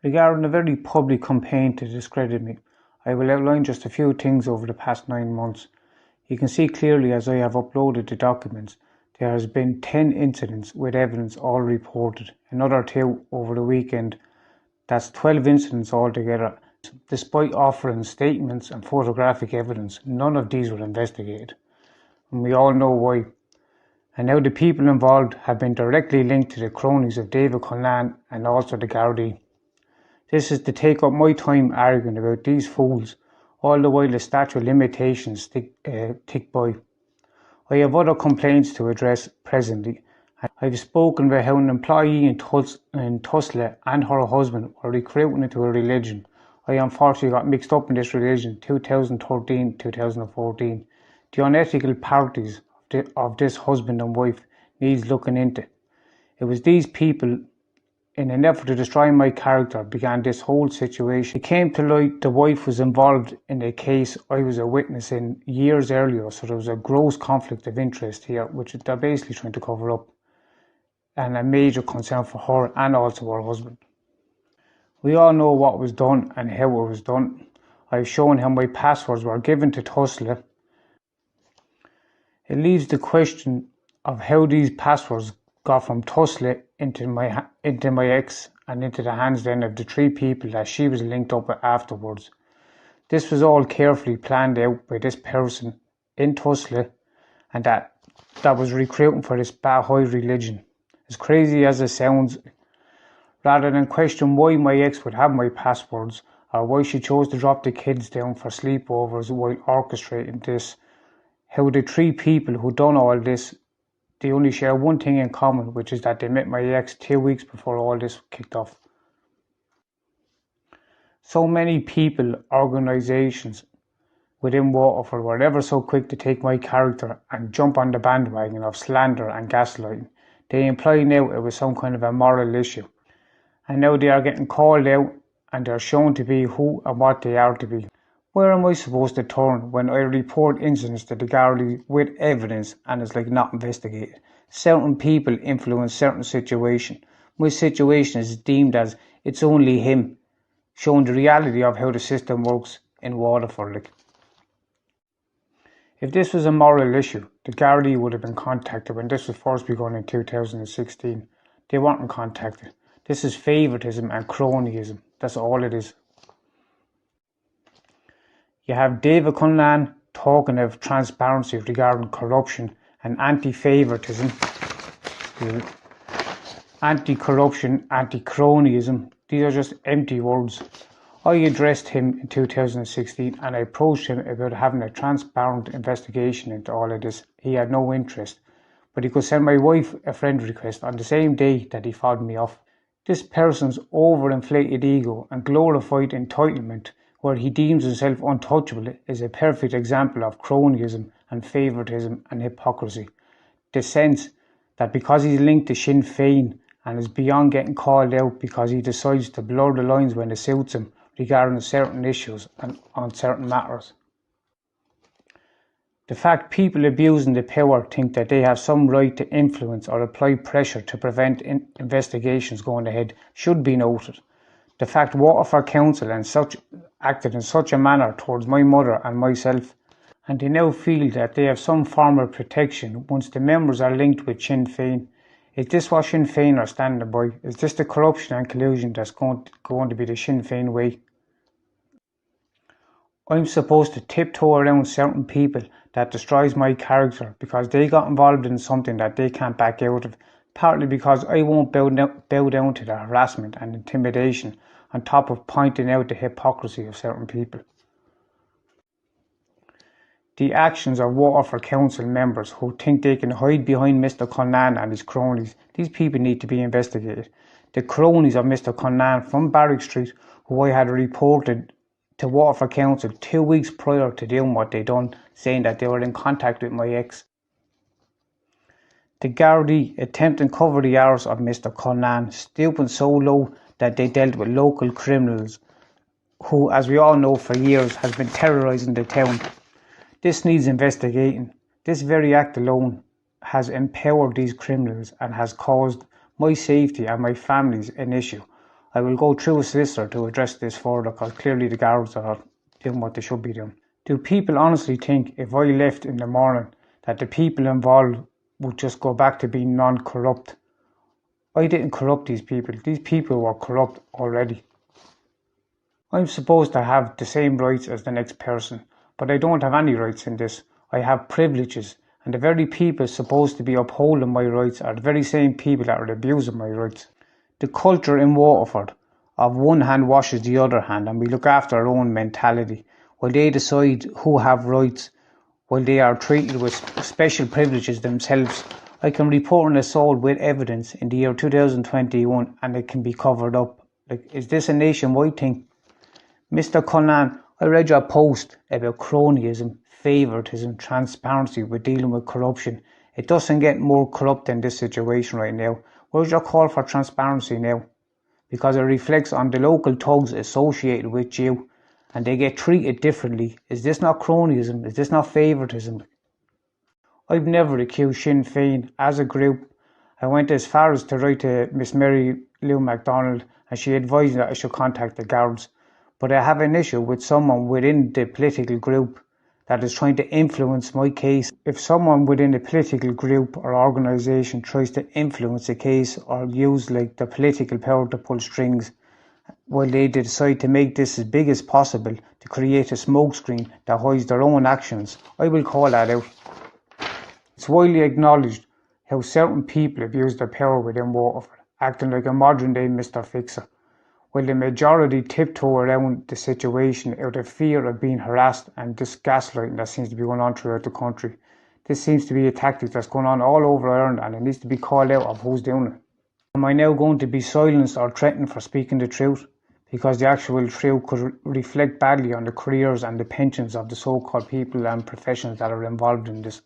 Regarding a very public campaign to discredit me, I will outline just a few things over the past 9 months. You can see clearly as I have uploaded the documents, there has been 10 incidents with evidence all reported, another 2 over the weekend. That's 12 incidents altogether. Despite offering statements and photographic evidence, none of these were investigated. And we all know why. And now the people involved have been directly linked to the cronies of David Connaught and also the Garda. This is to take up my time arguing about these fools, all the while the statute of limitations tick by. I have other complaints to address presently. I've spoken about how an employee in Tulsa and her husband were recruiting into a religion. I unfortunately got mixed up in this religion 2013-2014. The unethical practices of this husband and wife needs looking into. It was these people, in an effort to destroy my character, began this whole situation. It came to light the wife was involved in a case I was a witness in years earlier, so there was a gross conflict of interest here, which they're basically trying to cover up, and a major concern for her and also her husband. We all know what was done and how it was done. I've shown how my passwords were given to Tulsa. It leaves the question of how these passwords got from Tulsa into my ex and into the hands then of the 3 people that she was linked up with afterwards. This was all carefully planned out by this person in Tulsa, and that was recruiting for this Baha'i religion. As crazy as it sounds, rather than question why my ex would have my passwords or why she chose to drop the kids down for sleepovers while orchestrating this, how the 3 people who done all this, they only share one thing in common, which is that they met my ex 2 weeks before all this kicked off. So many people, organisations within Waterford were ever so quick to take my character and jump on the bandwagon of slander and gaslighting. They imply now it was some kind of a moral issue. And now they are getting called out and they're shown to be who and what they are to be. Where am I supposed to turn when I report incidents to the Garda with evidence and it's like not investigated? Certain people influence certain situations. My situation is deemed as it's only him, showing the reality of how the system works in Waterford. If this was a moral issue, the Garda would have been contacted when this was first begun in 2016. They weren't contacted. This is favouritism and cronyism. That's all it is. You have David Connaught talking of transparency regarding corruption and anti-favouritism, anti-corruption, anti-cronyism. These are just empty words. I addressed him in 2016 and I approached him about having a transparent investigation into all of this. He had no interest, but he could send my wife a friend request on the same day that he fobbed me off. This person's overinflated ego and glorified entitlement, where he deems himself untouchable, is a perfect example of cronyism and favouritism and hypocrisy. The sense that because he's linked to Sinn Féin and is beyond getting called out because he decides to blur the lines when it suits him regarding certain issues and on certain matters. The fact people abusing the power think that they have some right to influence or apply pressure to prevent investigations going ahead should be noted. The fact Waterford Council and such acted in such a manner towards my mother and myself, and they now feel that they have some form of protection once the members are linked with Sinn Féin. Is this what Sinn Féin are standing by? Is this the corruption and collusion that's going to be the Sinn Féin way? I'm supposed to tiptoe around certain people that destroys my character because they got involved in something that they can't back out of, partly because I won't bow down to the harassment and intimidation, on top of pointing out the hypocrisy of certain people. The actions of Waterford Council members who think they can hide behind Mr Connaught and his cronies, these people need to be investigated. The cronies of Mr Connaught from Barrack Street, who I had reported to Waterford Council 2 weeks prior to doing what they done, saying that they were in contact with my ex. The Garda attempting to cover the arse of Mr Connaught, stooping so low that they dealt with local criminals who, as we all know, for years has been terrorising the town. This needs investigating. This very act alone has empowered these criminals and has caused my safety and my family's an issue. I will go through a solicitor to address this further because clearly the guards are not doing what they should be doing. Do people honestly think if I left in the morning that the people involved would just go back to being non-corrupt? I didn't corrupt these people. These people were corrupt already. I'm supposed to have the same rights as the next person, but I don't have any rights in this. I have privileges, and the very people supposed to be upholding my rights are the very same people that are abusing my rights. The culture in Waterford of one hand washes the other hand, and we look after our own mentality, while they decide who have rights, while they are treated with special privileges themselves. I can report an assault with evidence in the year 2021 and it can be covered up. Is this a nationwide thing? Mr. Connaught, I read your post about cronyism, favouritism, transparency with dealing with corruption. It doesn't get more corrupt than this situation right now. Where's your call for transparency now? Because it reflects on the local thugs associated with you and they get treated differently. Is this not cronyism? Is this not favouritism? I've never accused Sinn Féin as a group. I went as far as to write to Miss Mary Lou MacDonald and she advised that I should contact the guards. But I have an issue with someone within the political group that is trying to influence my case. If someone within a political group or organisation tries to influence a case or use the political power to pull strings, while they decide to make this as big as possible to create a smokescreen that hides their own actions, I will call that out. It's widely acknowledged how certain people abuse their power within Waterford, acting like a modern day Mr. Fixer, while the majority tiptoe around the situation out of fear of being harassed and this gaslighting that seems to be going on throughout the country. This seems to be a tactic that's going on all over Ireland and it needs to be called out of who's doing it. Am I now going to be silenced or threatened for speaking the truth? Because the actual truth could reflect badly on the careers and the pensions of the so-called people and professions that are involved in this.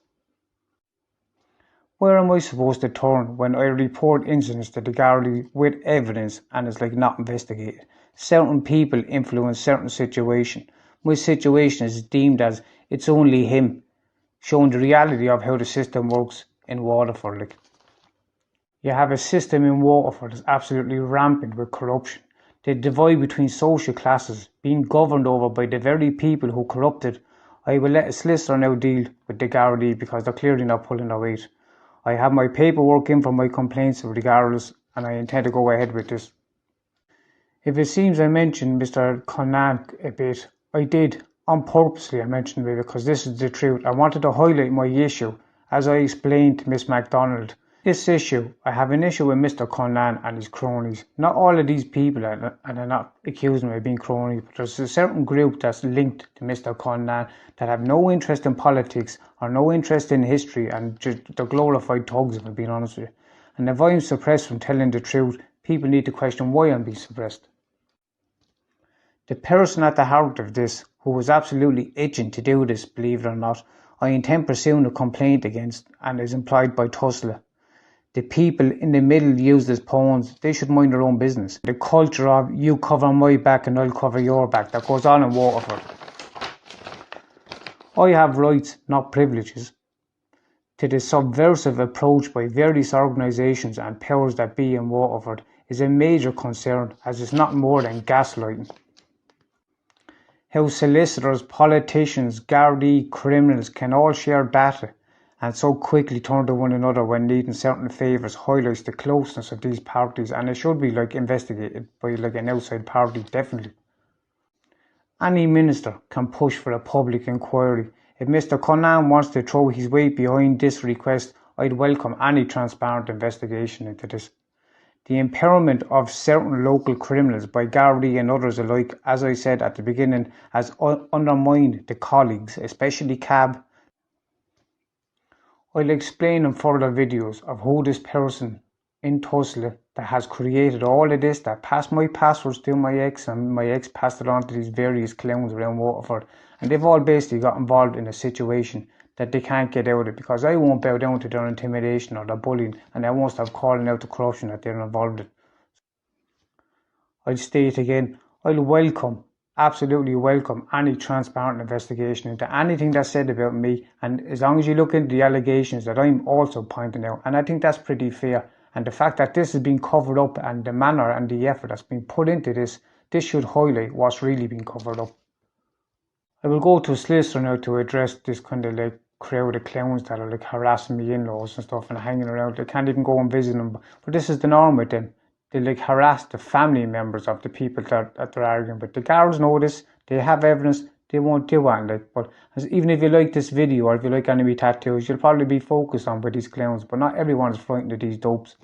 Where am I supposed to turn when I report incidents to the Garda with evidence and it's not investigated? Certain people influence certain situation. My situation is deemed as it's only him, showing the reality of how the system works in Waterford. You have a system in Waterford that's absolutely rampant with corruption. The divide between social classes being governed over by the very people who corrupted. I will let a solicitor now deal with the Garda because they're clearly not pulling their weight. I have my paperwork in for my complaints regardless and I intend to go ahead with this. If it seems I mentioned Mr. Connaught a bit, I did on purposely. I mentioned it because this is the truth. I wanted to highlight my issue as I explained to Miss MacDonald. This issue, I have an issue with Mr. Connaught and his cronies. Not all of these people, and I'm not accusing me of being cronies, but there's a certain group that's linked to Mr. Connaught that have no interest in politics or no interest in history and just they're glorified thugs, if I'm being honest with you. And if I'm suppressed from telling the truth, people need to question why I'm being suppressed. The person at the heart of this, who was absolutely itching to do this, believe it or not, I intend pursuing a complaint against and is employed by Tussla. The people in the middle use this pawns. They should mind their own business. The culture of you cover my back and I'll cover your back that goes on in Waterford. I have rights, not privileges. To the subversive approach by various organisations and powers that be in Waterford is a major concern as it's not more than gaslighting. How solicitors, politicians, Gardaí, criminals can all share data and so quickly turn to one another when needing certain favours highlights the closeness of these parties and it should be investigated by an outside party, definitely. Any minister can push for a public inquiry. If Mr. Connaught wants to throw his weight behind this request, I'd welcome any transparent investigation into this. The empowerment of certain local criminals by Gardaí and others alike, as I said at the beginning, has undermined the colleagues, especially CAB. I'll explain in further videos of who this person in Tussla that has created all of this, that passed my passwords to my ex and my ex passed it on to these various clowns around Waterford, and they've all basically got involved in a situation that they can't get out of because I won't bow down to their intimidation or their bullying and I won't stop calling out the corruption that they're involved in. I'll state again, I'll welcome, absolutely welcome any transparent investigation into anything that's said about me, and as long as you look into the allegations that I'm also pointing out, and I think that's pretty fair, And the fact that this is being covered up and the manner and the effort that's been put into this should highlight what's really been covered up. I will go to a solicitor now to address this kind of like crowd of clowns that are like harassing me in-laws and stuff and hanging around. They can't even go and visit them. But this is the norm with them. They like harass the family members of the people that they're arguing with. The guards know this. They have evidence. They won't do anything. But even if you like this video or if you like any tattoos, you'll probably be focused on with these clowns. But not everyone is frightened of these dopes.